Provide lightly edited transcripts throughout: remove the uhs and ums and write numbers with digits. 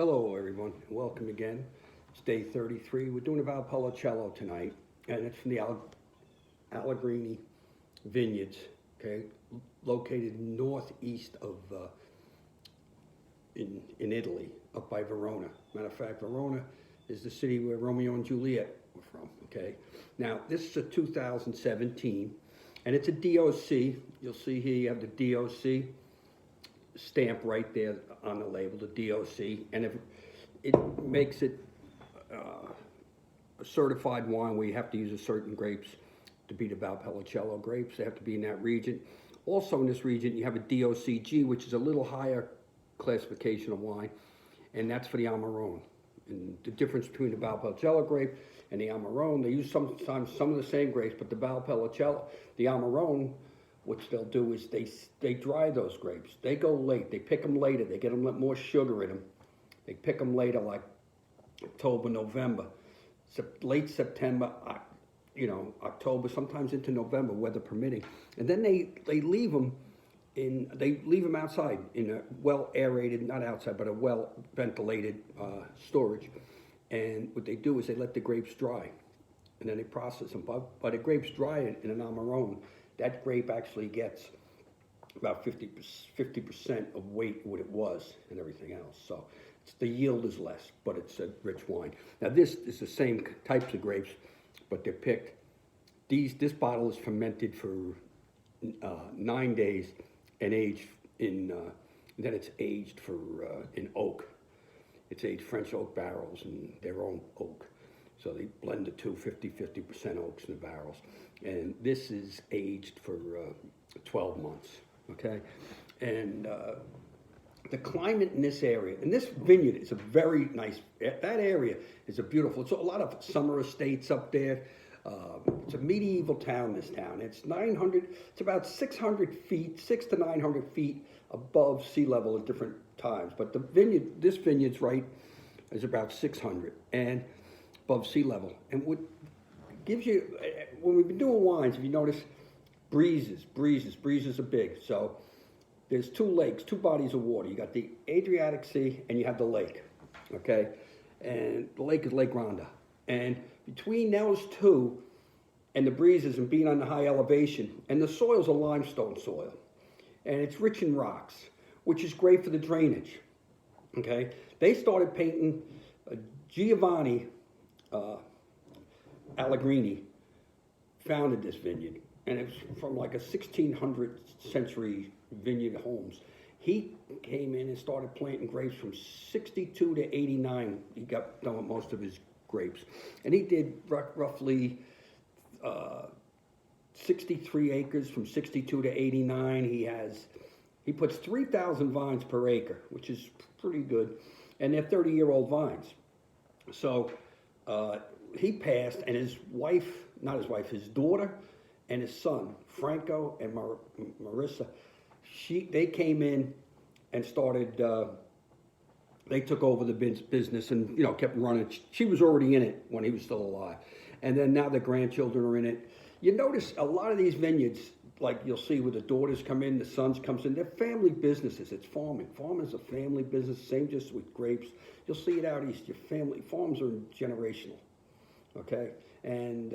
Hello, everyone. Welcome again. It's day 33. We're doing a Valpolicella tonight, and it's from the Allegrini Vineyards, okay, located northeast of in Italy, up by Verona. Matter of fact, Verona is the city where Romeo and Juliet were from. Okay. Now this is a 2017, and it's a DOC. You'll see here you have the DOC stamp right there on the label, the DOC, and if it makes it a certified wine where you have to use a certain grapes to be the Valpolicella grapes. They have to be in that region. Also in this region, you have a DOCG, which is a little higher classification of wine, and that's for the Amarone. And the difference between the Valpolicella grape and the Amarone, they use sometimes some of the same grapes, but the Valpolicella, the Amarone, what they'll do is they dry those grapes. They go late. They pick them later. They get them more sugar in them. They pick them later, like October, November, late September, October, sometimes into November, weather permitting. And then they leave them outside in a well aerated, not outside, but a well ventilated storage. And what they do is they let the grapes dry, and then they process them. But the grapes dry in an Amarone, that grape actually gets about 50% of weight what it was and everything else. So the yield is less, but it's a rich wine. Now this is the same types of grapes, but they're picked. This bottle is fermented for 9 days and aged in. Then it's aged for in oak. It's aged French oak barrels and their own oak. So they blend the two, 50% oaks in the barrels. And this is aged for 12 months, okay? And the climate in this area, and this vineyard is a very nice, that area is a beautiful, it's a lot of summer estates up there. It's a medieval town, this town. It's about 600 feet, 600 to 900 feet above sea level at different times. But this vineyard's right, is about 600 and above sea level. And what gives you, when we've been doing wines, if you notice, breezes are big. So there's two lakes, two bodies of water. You got the Adriatic Sea and you have the lake, okay? And the lake is Lake Rhonda. And between those two and the breezes and being on the high elevation, and the soil's a limestone soil, and it's rich in rocks, which is great for the drainage, okay? They started painting Giovanni Allegrini founded this vineyard, and it's from like a 1600th century vineyard homes. He came in and started planting grapes from 62 to 89. He got done with most of his grapes, and he did roughly 63 acres from 62 to 89. He puts 3,000 vines per acre, which is pretty good, and they're 30-year-old vines. So he passed, and his daughter and his son, Franco and Marissa, they came in and started, they took over the business and, kept running. She was already in it when he was still alive. And then now the grandchildren are in it. You notice a lot of these vineyards, like you'll see where the daughters come in, the sons comes in, they're family businesses. It's farming. Farming is a family business, same just with grapes. You'll see it out east. Your family farms are generational, okay? And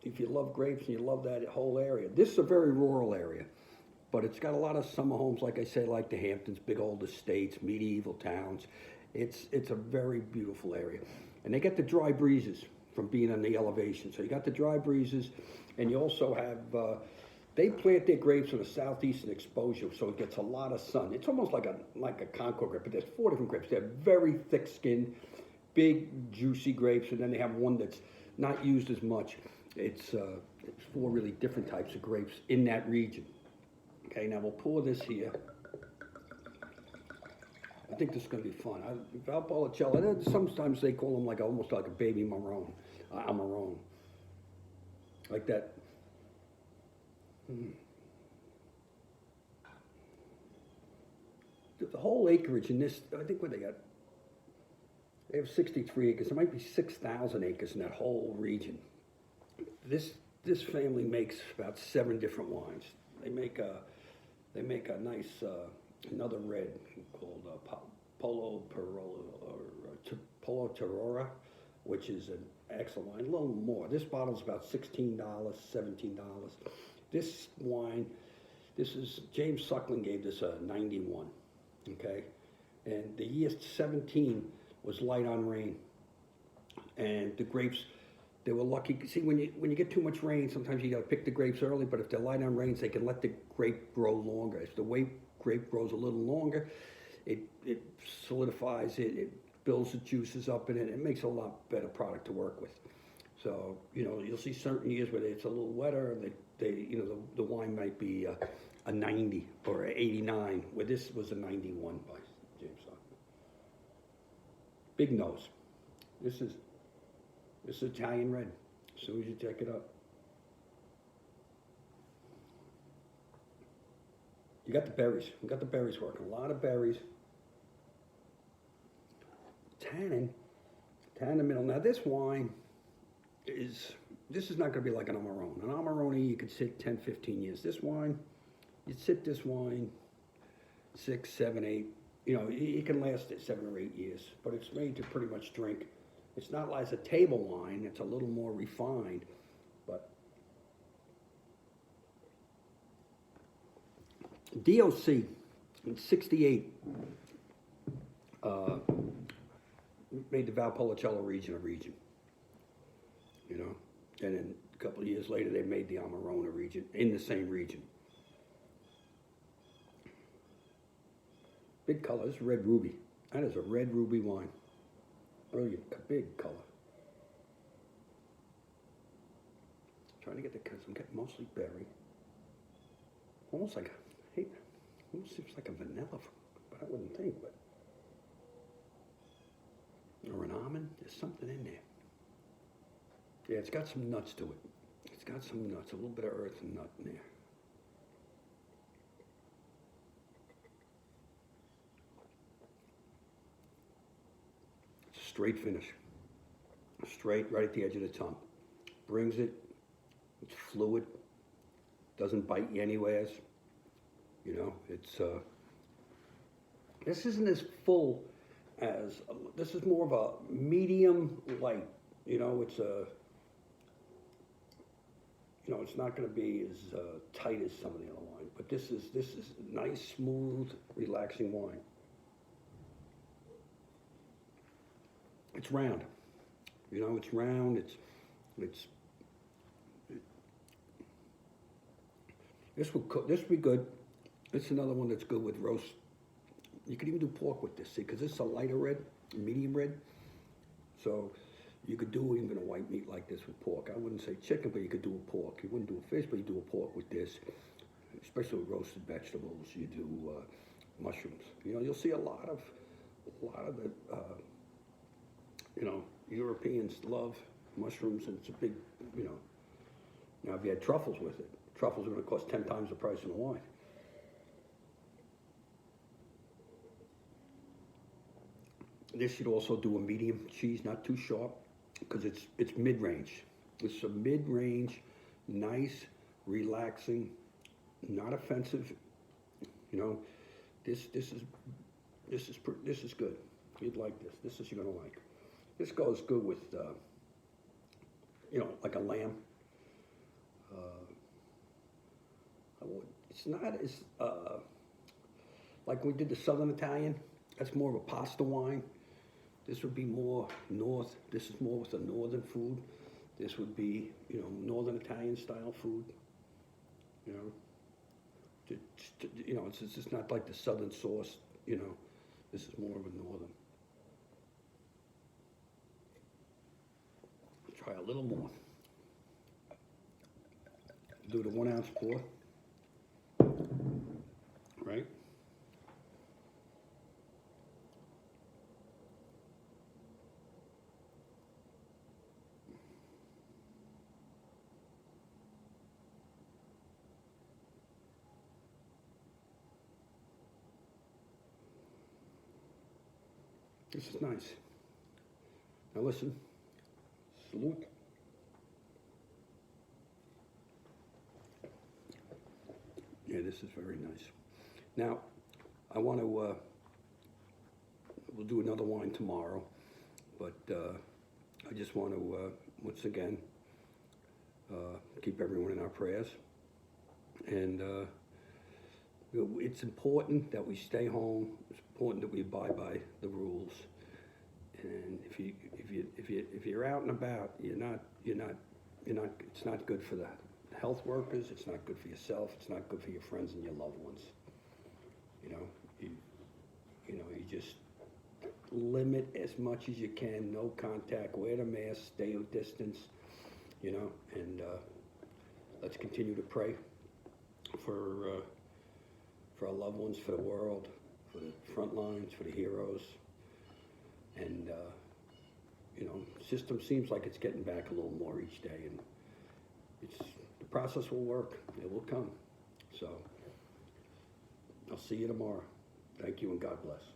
if you love grapes and you love that whole area, this is a very rural area, but it's got a lot of summer homes, like I say, like the Hamptons, big old estates, medieval towns. It's a very beautiful area. And they get the dry breezes from being on the elevation. So you got the dry breezes, and you also have, they plant their grapes on a southeastern exposure, so it gets a lot of sun. It's almost like a Concord grape, but there's 4 different grapes. They're very thick-skinned, big, juicy grapes, and then they have one that's not used as much. It's 4 really different types of grapes in that region. Okay, now we'll pour this here. I think this is going to be fun. Valpolicella, sometimes they call them almost like a baby Amarone, like that. The whole acreage in this, I think what they got, they have 63 acres. There might be 6,000 acres in that whole region. This family makes about 7 different wines. They make a nice another red called Polo Terrora, which is an excellent wine. A little more. This bottle's about $16, $17. This wine, James Suckling gave this a 91, okay? And the year 17 was light on rain. And the grapes, they were lucky. See, when you get too much rain, sometimes you got to pick the grapes early, but if they're light on rains, they can let the grape grow longer. If the grape grows a little longer, it solidifies it, it builds the juices up in it, it makes a lot better product to work with. So, you'll see certain years where it's a little wetter, and the wine might be a 90 or an 89, where this was a 91 by James Suckling. Big nose. This is Italian red, as soon as you check it up. You got the berries. We got the berries working. A lot of berries. Tannin in the middle. Now this wine is not going to be like an Amarone. An Amarone you could sit 10, 15 years. This wine, you'd sit this wine 6, 7, 8. It can last 7 or 8 years, but it's made to pretty much drink. It's not like a table wine, it's a little more refined, but DOC in 68 made the Valpolicella region a region, and then a couple of years later they made the Amarone region in the same region. Big colors, red ruby. That is a red ruby wine. Brilliant, big color. Trying to get I'm getting mostly berry. Almost seems like a vanilla, but I wouldn't think, but. Or an almond, there's something in there. Yeah, it's got some nuts to it. It's got some nuts, a little bit of earth and nut in there. Straight finish, straight right at the edge of the tongue. Brings it, it's fluid, doesn't bite you anyways. This isn't as full as, this is more of a medium light. It's not going to be as tight as some of the other wine, but this is nice, smooth, relaxing wine. It's round, it's round, this would be good. It's another one that's good with roast. You could even do pork with this, see, because this is a lighter red, medium red. So you could do even a white meat like this with pork. I wouldn't say chicken, but you could do a pork. You wouldn't do a fish, but you do a pork with this, especially with roasted vegetables. You do mushrooms. You'll see a lot of the, Europeans love mushrooms, and it's a big, Now, if you had truffles with it, truffles are going to cost 10 times the price of the wine. This should also do a medium cheese, not too sharp, because it's mid-range. It's a mid-range, nice, relaxing, not offensive. This is good. You'd like this. This is you're gonna like. This goes good with, like a lamb. It's not as like we did the Southern Italian. That's more of a pasta wine. This would be more north. This is more with the northern food. This would be, Northern Italian style food. It's just not like the Southern sauce. This is more of a northern. Try a little more. Do the 1 ounce pour. Right? This is nice. Now listen. Salute. Yeah, this is very nice. Now, I want to we'll do another wine tomorrow. But I just want to, once again, keep everyone in our prayers. And it's important that we stay home. It's important that we abide by the rules. And if you're out and about, it's not good for the health workers. It's not good for yourself. It's not good for your friends and your loved ones. You just limit as much as you can. No contact. Wear the mask. Stay a distance. And let's continue to pray for our loved ones, for the world, for the front lines, for the heroes. And system seems like it's getting back a little more each day, and the process will work. It will come. So I'll see you tomorrow. Thank you, and God bless.